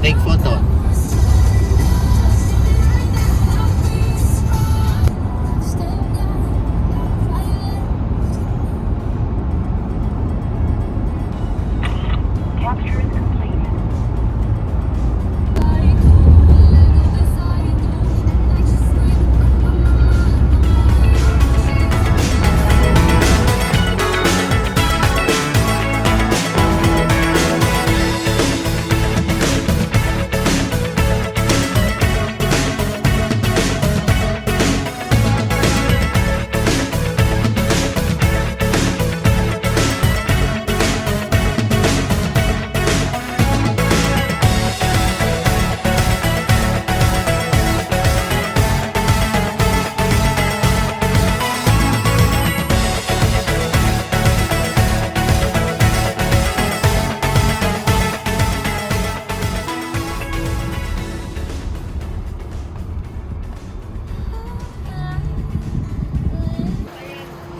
Take photo. Capture is complete.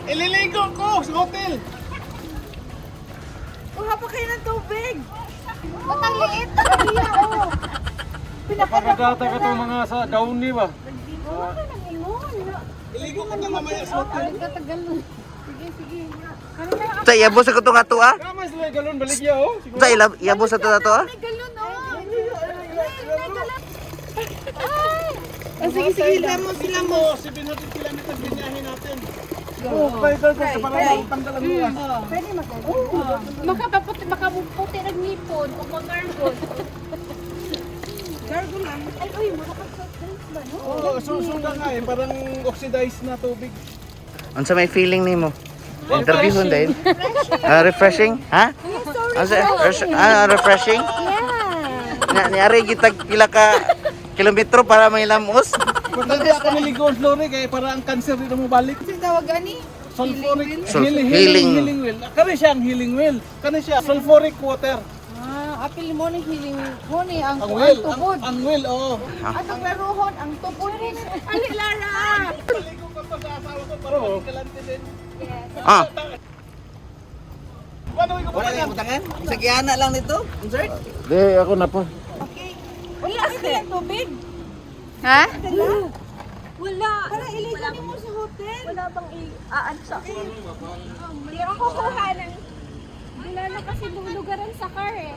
Ililigo ko sa hotel. Kuha pa kayo ng tubig. Ba't ang liit? Kaya oh. Napakadata ka itong mga sa Downy ba? Wala ka nang ingon. Iligo ka na mamaya sa hotel. Nagtatagal mo. Sige, sige. Sa iyabo sa kuto nga to ah. Kama sila galon baligya oh. Sa iyabo sa to ah. May galon oh. Sige, sige, sila mo. 700 kilometers binyahin natin. Oo, kaya sa parang tanggalan mo yan. Pwede magagawa. Makaputi ng ngipon o mag-gargon. Gargo lang. Ay, uy, makapag-soft drinks ba, no? Oo, susuga nga eh, parang oxidized na tubig. Ano sa may feeling nimo? Interview din. Refreshing, ha? Refreshing? Yeah. Niari kita pila ka kilometro para may lamos. Pagkati ako niligo ang flore kaya para ang cancer dito mo balik. Kasi tawag ani? Sulfuric Healing. healing well. Kani siya ang healing well. Kani siya sulfuric water. Apil mo ni healing mo ni ang Ang well, tubod. ang well, oo. At ang laruhon, ang tubod ni. Ali Lara. Naligo ka pa sa asawa ko para kalante din. Ah, Paano ko pa yan? Butangan? Sa giyana lang nito, insert? Di, ako na po. Wala ka ng tubig. Ha? Wala. Para iligo mo sa hotel. Wala bang i-aan sa akin? Hindi ako kukuha ng... Wala na kasi lugaran sa car eh.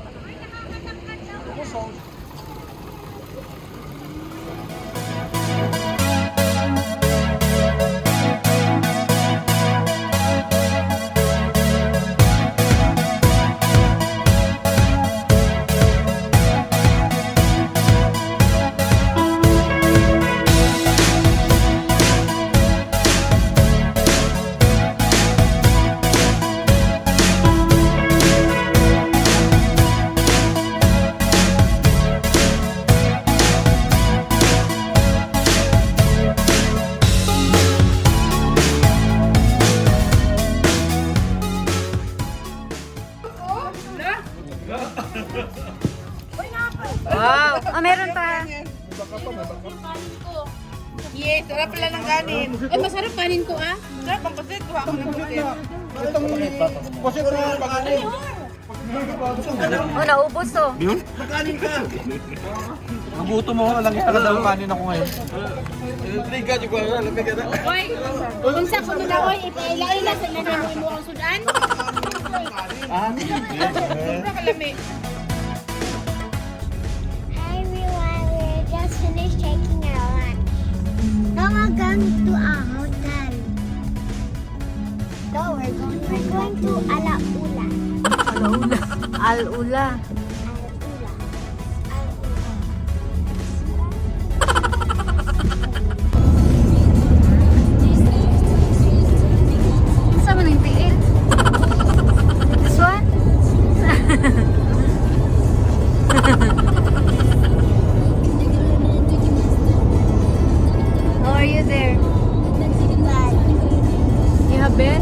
Wow! Oh, meron pa. Yes, sarap pala ng kanin. Ay, masarap kanin ko ah. Sarap ang pasit. Kuha ko ng pasit. Itong posit na pangalan. Oh, naubos to. Makanin ka. Nagutom mo lang kita daw kanin ako ngayon. Liga juga na lamig ka na. Oy, kung sa kuno na oy, ipaila-ila sa nananuin mo ang sudan. Sobra kalami. Hi everyone, we're just finished taking our lunch. Now we're going to a hotel. No, we're going to Alaula. Al-ula. Sama ng tiil. This one? How are you there? You have bed?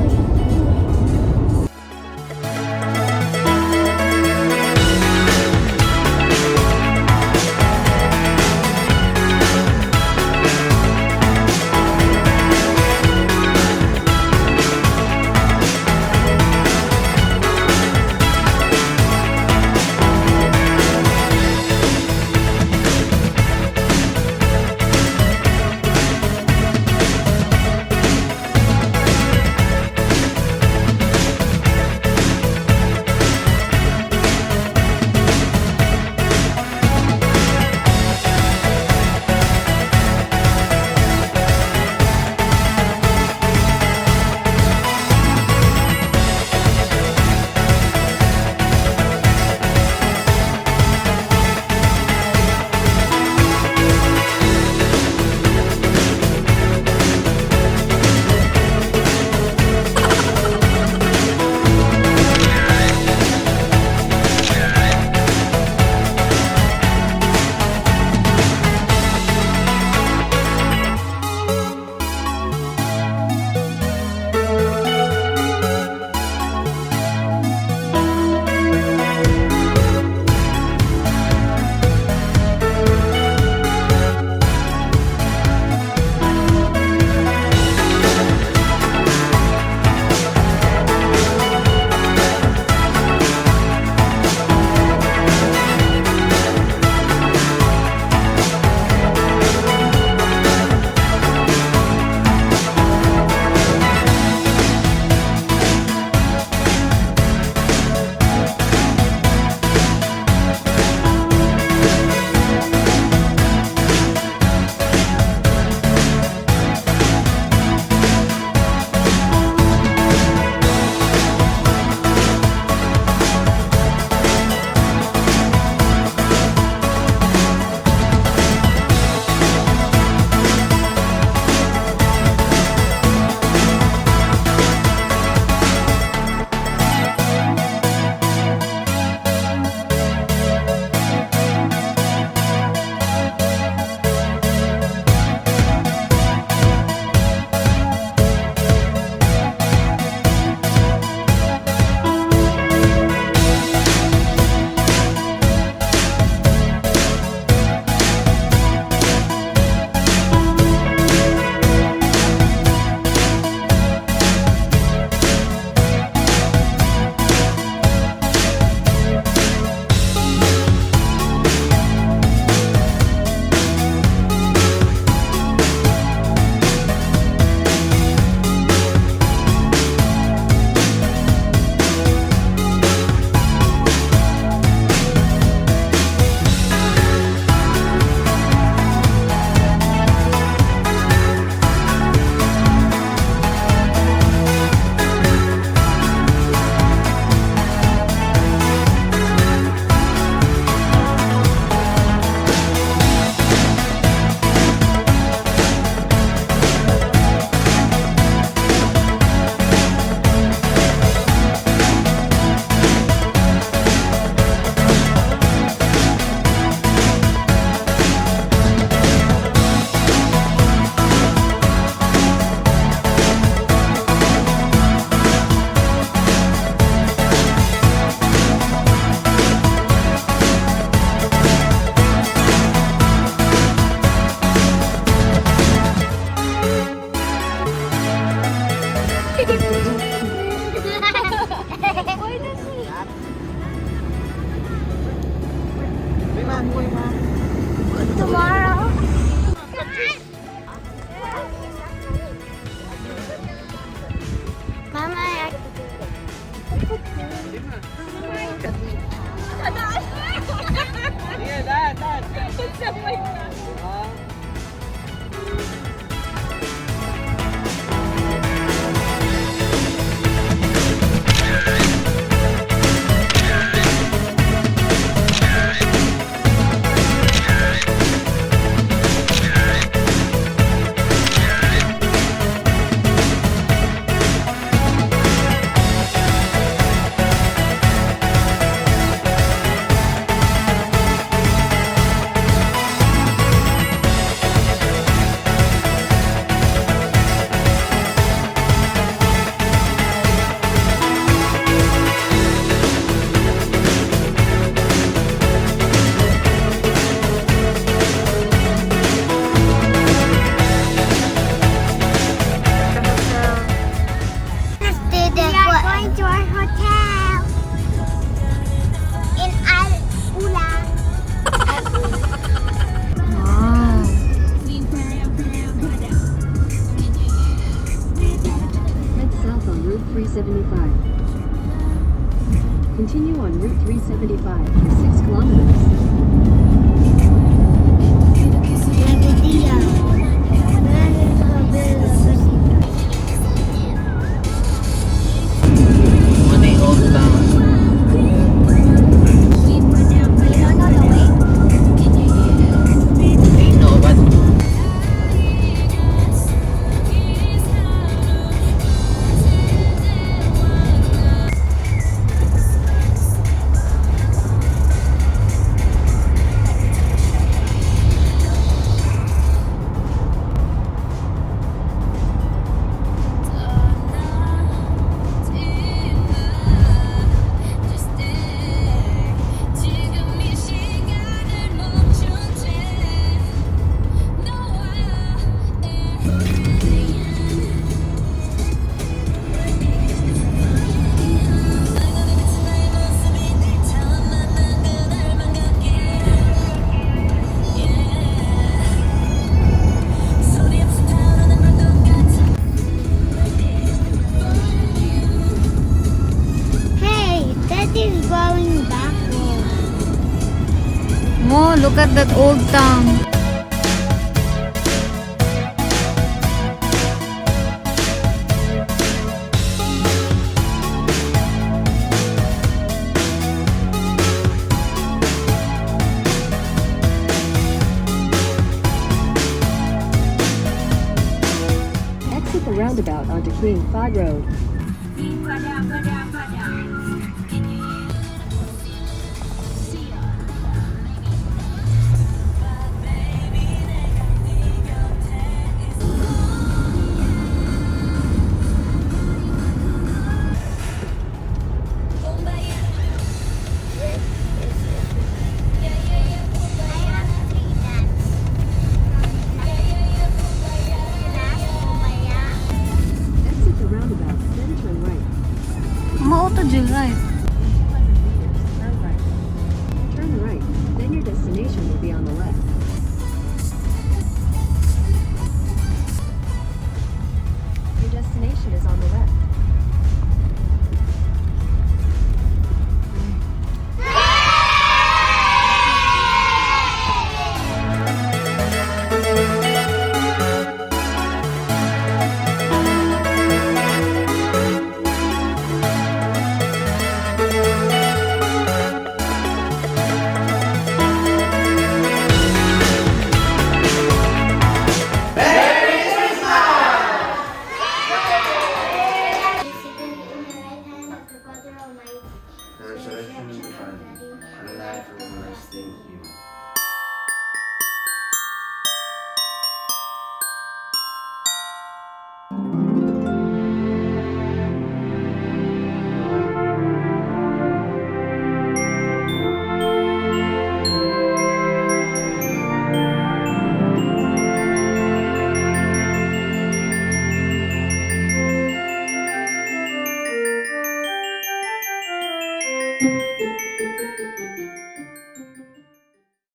Route 375 for 6 kilometers. Money Old Town. They know, but Hey, that is going backwards. Oh, look at that old town. Exit the roundabout onto King 5 Road. Pada